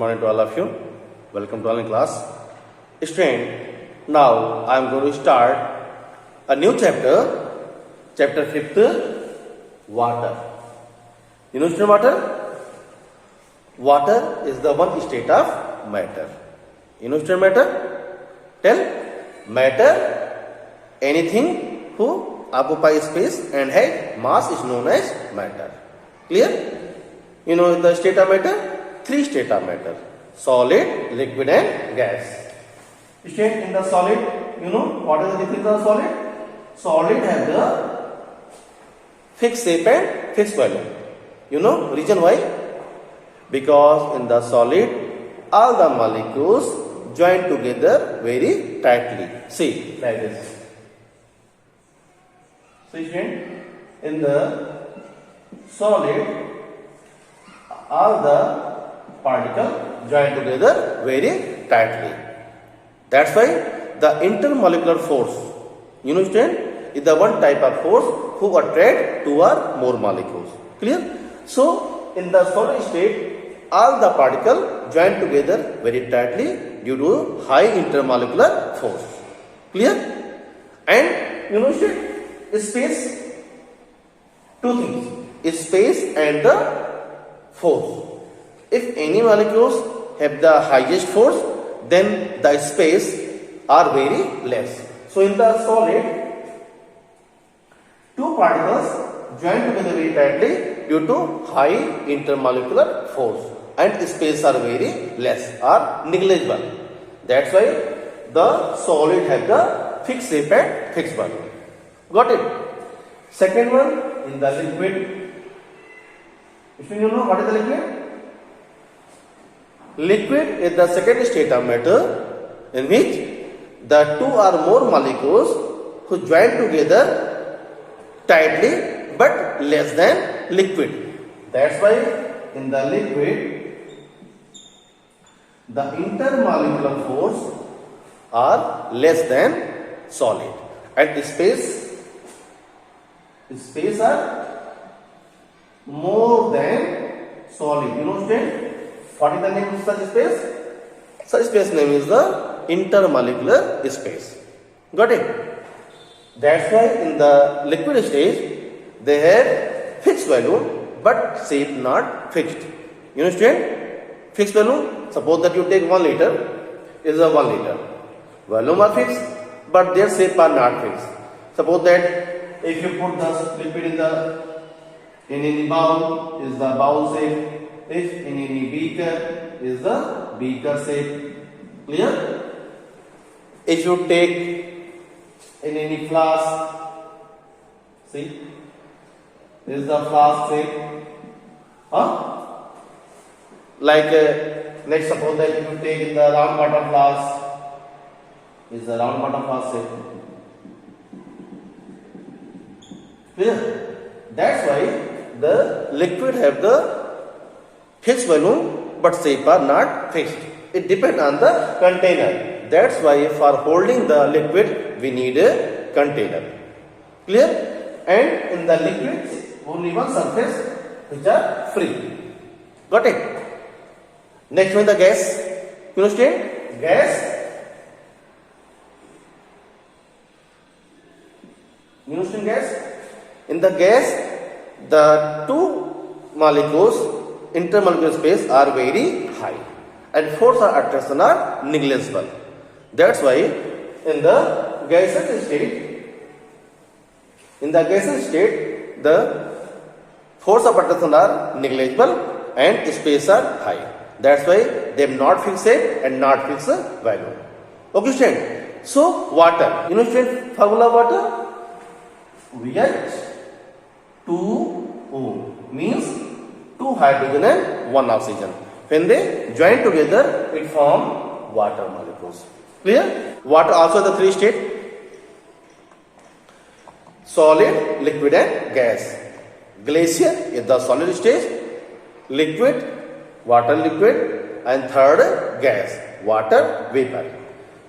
morning to all of you. Welcome to online class. Student, now I am going to start a new chapter, chapter 5th, water. You know student, water? Water is the one state of matter. You know student, matter? Tell, matter, anything who occupy space and has mass is known as matter. Clear? You know the state of matter? 3 state of matter: solid, liquid and gas. State in the solid, you know what is the difference of solid? Solid have the fixed shape and fixed value. You know reason why? Because in the solid all the molecules join together very tightly. See like this. So student, in the solid all the particles join together very tightly. That's why the intermolecular force, you know student, is the one type of force who attract 2 or more molecules. Clear? So in the solid state all the particles join together very tightly due to high intermolecular force. Clear? And you know student, space, 2 things: space and the force. If any molecules have the highest force, then the space are very less. So in the solid, 2 particles join together very tightly due to high intermolecular force, and space are very less or negligible. That's why the solid have the fixed shape and fixed value. Got it? Second one, in the liquid. If you know what is the liquid? Liquid is the second state of matter in which the 2 or more molecules who join together tightly but less than liquid. That's why in the liquid the intermolecular force are less than solid, and space are more than solid. You know student, what is the name of such space? Such space name is the intermolecular space. Got it? That's why in the liquid stage they have fixed value but shape not fixed. You know student, fixed value, suppose that you take 1 liter, is a 1 liter. Volume are fixed but their shape are not fixed. Suppose that if you put the liquid in any bowl, is the bowl shape. If in any beaker, is the beaker shape. Clear? If you take in any flask, see, is the flask shape. Like let's suppose that if you take in the round bottom flask, is the round bottom flask shape. Clear? That's why the liquid have the fixed volume but shape are not fixed. It depends on the container. That's why for holding the liquid we need a container. Clear? And in the liquids only one surface which are free. Got it? Next one, the gas. You understand? Gas. You understand gas? In the gas the 2 molecules intermolecular space are very high and force or attraction are negligible. That's why in the gaseous state, the force of attraction are negligible and space are high. That's why they have not fixed shape and not fixed value. Okay student. So water, you know student, formula of water? VH2O means 2 hydrogen and 1 oxygen. When they join together, it form water molecules. Clear? Water also the 3 state: solid, liquid and gas. Glacier is the solid stage, liquid, water liquid, and third gas, water vapor.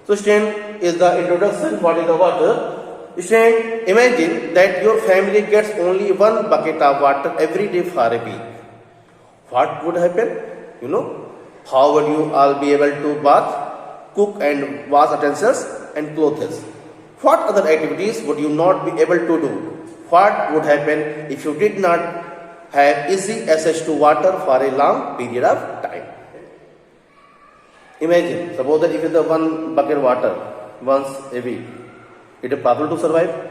So student, is the introduction. What is the water? Student, imagine that your family gets only 1 bucket of water every day for a week. What would happen? You know, How would you all be able to bath, cook and wash utensils and clothes? What other activities would you not be able to do? What would happen if you did not have easy access to water for a long period of time? Imagine, suppose that if it is the one bucket water once a week, it is possible to survive?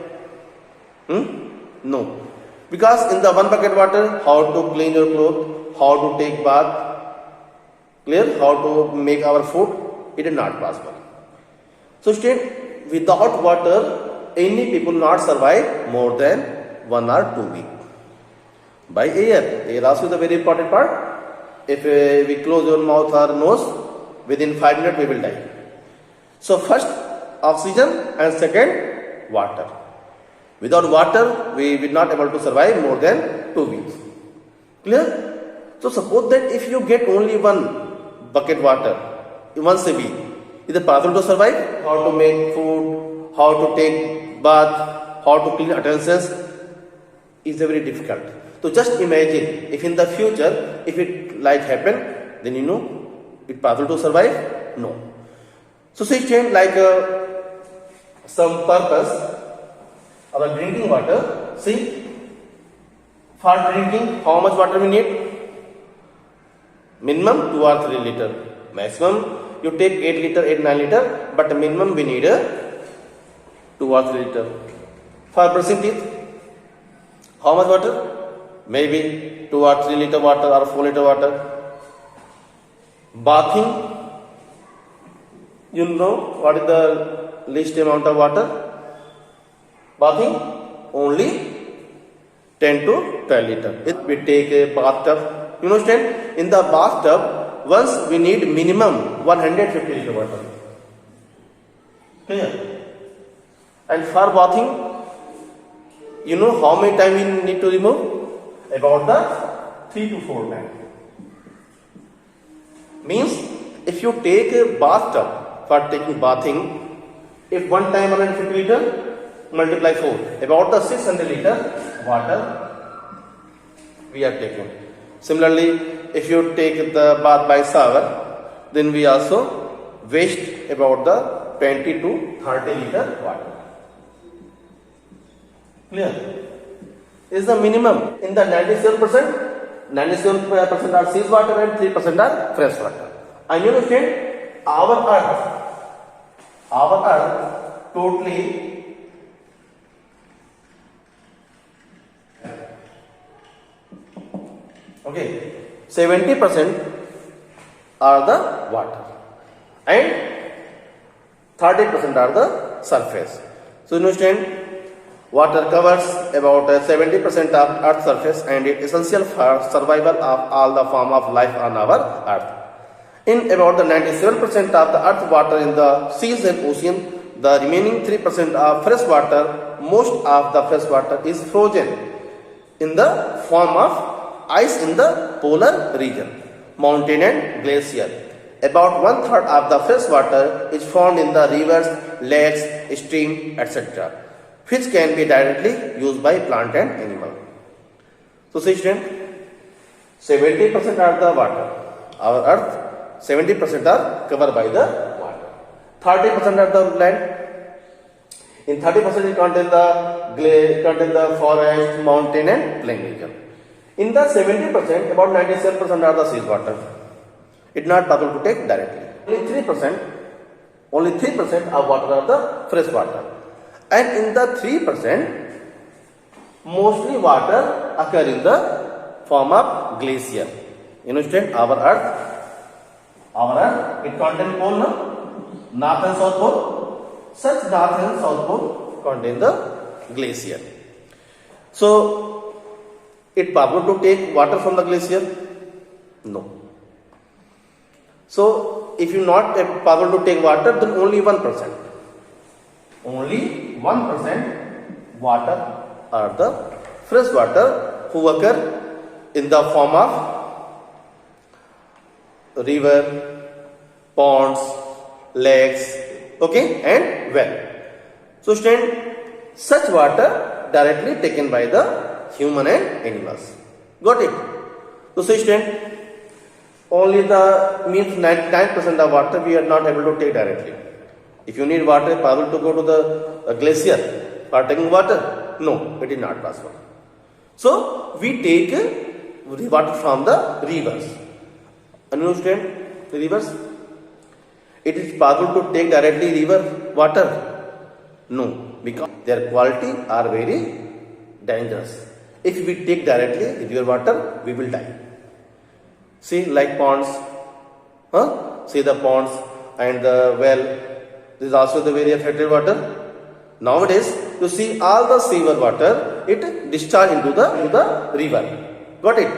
No. Because in the one bucket water, how to clean your clothes, how to take bath, clear, how to make our food, it is not possible. So student, without water, any people not survive more than 1 or 2 weeks. By air, air also is a very important part. If we close your mouth or nose, within 5 minutes we will die. So first oxygen and second water. Without water, we will not able to survive more than 2 weeks. Clear? So suppose that if you get only one bucket water once a week, is it possible to survive? How to make food, how to take bath, how to clean utensils is very difficult. So just imagine if in the future, if it like happen, then you know it possible to survive? No. So see, like some purpose our drinking water. See, for drinking, how much water we need? Minimum 2 or 3 liter. Maximum you take 8 liter, 8-9 liter, but minimum we need 2 or 3 liter. For brushing teeth, how much water? Maybe 2 or 3 liter water or 4 liter water. Bathing, you know what is the least amount of water? Bathing, only 10 to 12 liter. If we take a bathtub, you understand? In the bathtub, once we need minimum 150 liter water. Clear? And for bathing, you know how many times we need to remove? About the 3 to 4 times. Means if you take a bathtub for taking bathing, if one time 150 liter, multiply 4, about the 600 liter water we are taking. Similarly, if you take the bath by shower, then we also waste about the 20 to 30 liter water. Clear? Is the minimum in the 97%. 97% are sea water and 3% are fresh water. And you understand, our earth totally okay, 70% are the water and 30% are the surface. So you understand, water covers about 70% of earth's surface and it is essential for survival of all the form of life on our earth. In about the 97% of the earth water in the seas and ocean, the remaining 3% of fresh water, most of the fresh water is frozen in the form of ice in the polar region, mountain and glacier. About 1/3 of the fresh water is found in the rivers, lakes, streams, etc., which can be directly used by plant and animal. So see student, 70% are the water. Our earth, 70% are covered by the water. 30% are the land. In 30% it contains the forest, mountain and plain region. In the 70%, about 97% are the sea water. It is not possible to take directly. Only 3% of water are the fresh water. And in the 3%, mostly water occur in the form of glacier. You understand? Our earth, it contains pole, north and south pole. Such north and south pole contain the glacier. So, it possible to take water from the glacier? No. So, if you not possible to take water, then only 1%. Only 1% water are the fresh water who occur in the form of river, ponds, lakes, okay, and well. So, such water directly taken by the human and animals. Got it? So, only the means 99% of water we are not able to take directly. If you need water, possible to go to the glacier for taking water? No, it is not possible. So we take water from the rivers. Understand the rivers? It is possible to take directly river water? No, because their quality are very dangerous. If we take directly river water, we will die. See, like ponds, see the ponds and the well. This is also the very affected water. Nowadays, you see all the sewer water, it discharge into the river. Got it?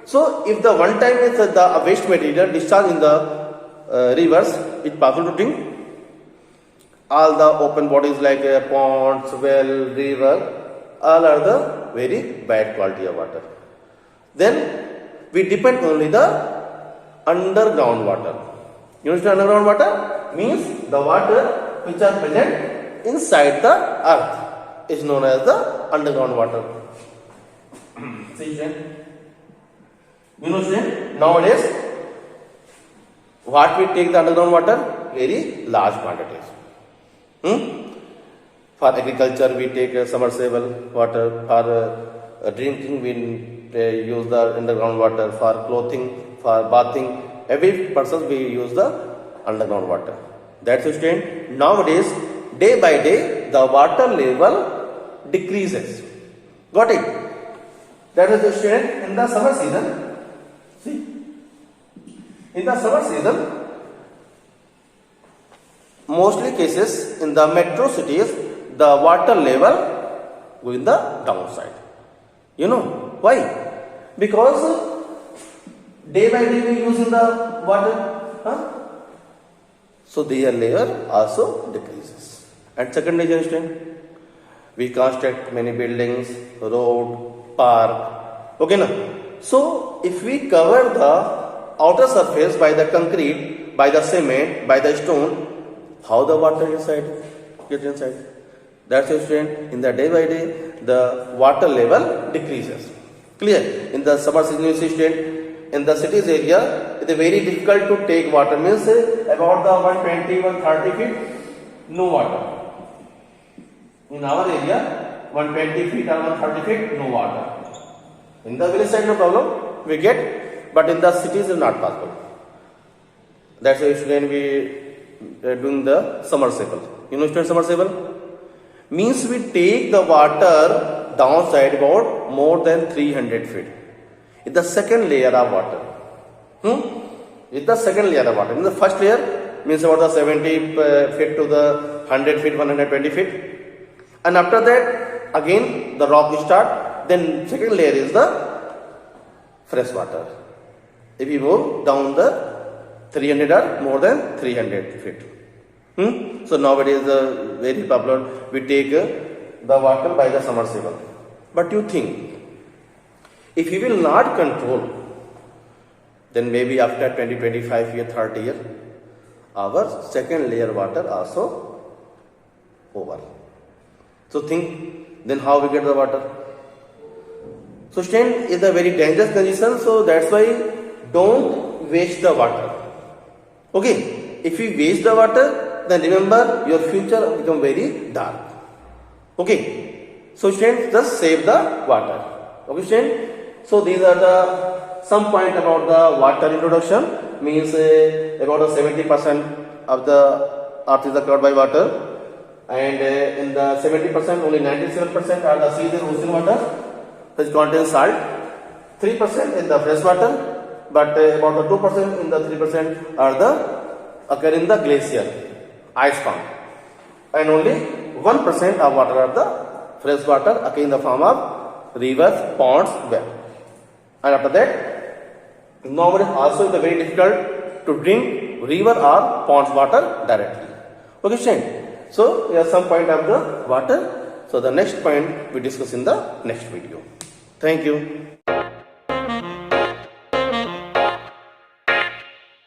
So, if the one time is the waste material discharge in the rivers, it's possible to drink. All the open bodies like ponds, well, river, all are the very bad quality of water. Then we depend only the underground water. You understand underground water? Means the water which are present inside the earth is known as the underground water. See, you know, nowadays what we take the underground water? Very large quantities. For agriculture we take submersible water. For drinking we use the underground water. For clothing, for bathing, every person we use the underground water. That's the extent. Nowadays, day by day, the water level decreases. Got it? That is the extent in the summer season. See, in the summer season, mostly cases in the metro cities, the water level go in the downside. You know why? Because day by day we use in the water, so their layer also decreases. And second is understand, we construct many buildings, road, park. Okay, na? So if we cover the outer surface by the concrete, by the cement, by the stone, how the water gets inside? That's the extent. In the day by day, the water level decreases. Clear? In the summer season, you see, in the cities area, it is very difficult to take water. Means about the 120, 130 feet, no water. In our area, 120 feet or 130 feet, no water. In the village side, no problem, we get, but in the cities, it is not possible. That's why we are doing the submersible. You know, submersible? Means we take the water downside about more than 300 feet. It's the second layer of water. It's the second layer of water. In the first layer means about the 70 feet to the 100 feet, 120 feet. And after that, again the rock start. Then second layer is the fresh water. If we move down the 300 or more than 300 feet. So nowadays very popular, we take the water by the submersible. But you think, if you will not control, then maybe after 20, 25 years, 30 years, our second layer water also over. So think, then how we get the water? So stand is a very dangerous condition, so that's why don't waste the water. Okay, if you waste the water, then remember your future will become very dark. Okay, so stand, just save the water. Okay, stand. So these are the some point about the water introduction. Means about the 70% of the earth is covered by water, and in the 70% only 97% are the seas and ocean water which contains salt. 3% is the fresh water, but about the 2% in the 3% are the occur in the glacier, ice form, and only 1% of water are the fresh water occur in the form of rivers, ponds, well. And after that, nowadays also it is very difficult to drink river or ponds water directly. Okay, Shane. So here some point of the water. So the next point we discuss in the next video. Thank you.